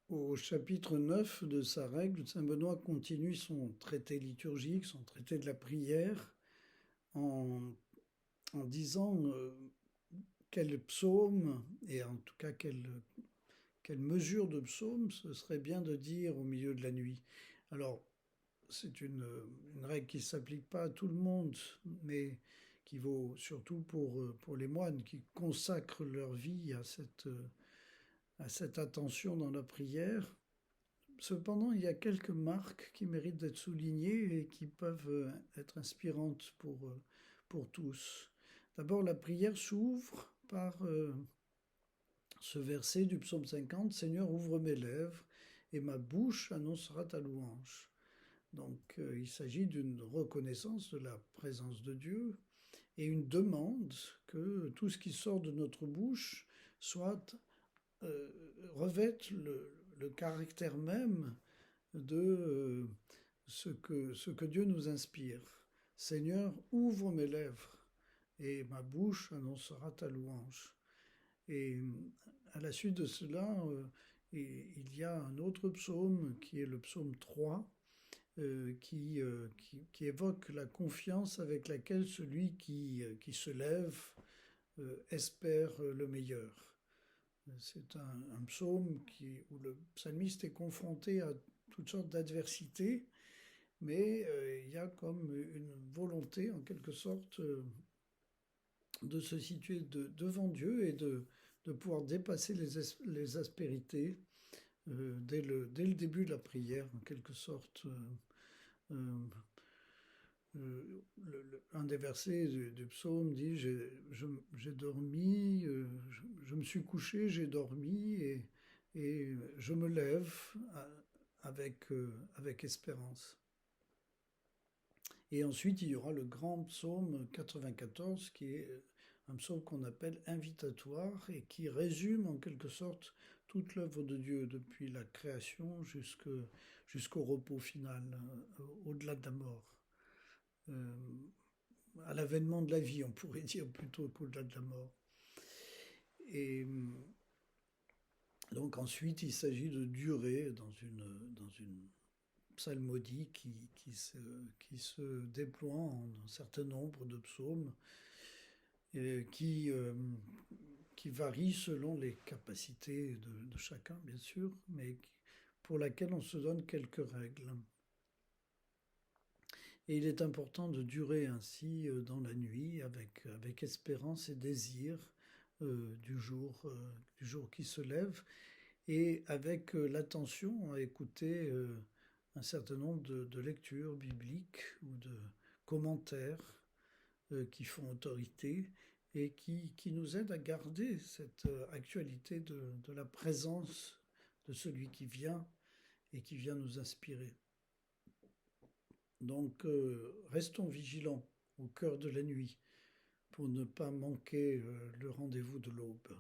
Au chapitre 9 de sa règle, saint Benoît continue son traité liturgique, son traité de la prière, en, en disant quel psaume, et en tout cas quelle mesure de psaume ce serait bien de dire au milieu de la nuit. Alors, c'est une règle qui ne s'applique pas à tout le monde, mais qui vaut surtout pour les moines qui consacrent leur vie à cette attention dans la prière. Cependant, il y a quelques marques qui méritent d'être soulignées et qui peuvent être inspirantes pour tous. D'abord, la prière s'ouvre par ce verset du psaume 50, Seigneur, ouvre mes lèvres et ma bouche annoncera ta louange. Donc il s'agit d'une reconnaissance de la présence de Dieu et une demande que tout ce qui sort de notre bouche soit revête le caractère même de ce que Dieu nous inspire. Seigneur, ouvre mes lèvres et ma bouche annoncera ta louange. Et à la suite de cela, il y a un autre psaume qui est le psaume 3, qui évoque la confiance avec laquelle celui qui se lève espère le meilleur. C'est un psaume où le psalmiste est confronté à toutes sortes d'adversités, mais il y a comme une volonté, en quelque sorte, de se situer devant Dieu et de pouvoir dépasser les aspérités dès le début de la prière, en quelque sorte. Euh, un des versets du psaume dit j'ai dormi, je me suis couché, j'ai dormi et je me lève avec espérance. Et ensuite, il y aura le grand psaume 94, qui est un psaume qu'on appelle invitatoire et qui résume en quelque sorte toute l'œuvre de Dieu depuis la création jusqu'au repos final, au-delà de la mort. Euh, à l'avènement de la vie, on pourrait dire plutôt qu'au-delà de la mort. Et donc ensuite, il s'agit de durer dans une psalmodie qui se déploie en un certain nombre de psaumes et qui varient selon les capacités de chacun, bien sûr, mais pour laquelle on se donne quelques règles. Et il est important de durer ainsi dans la nuit avec espérance et désir du jour qui se lève et avec l'attention à écouter un certain nombre de lectures bibliques ou de commentaires qui font autorité et qui nous aident à garder cette actualité de la présence de celui qui vient et qui vient nous inspirer. Donc restons vigilants au cœur de la nuit pour ne pas manquer le rendez-vous de l'aube.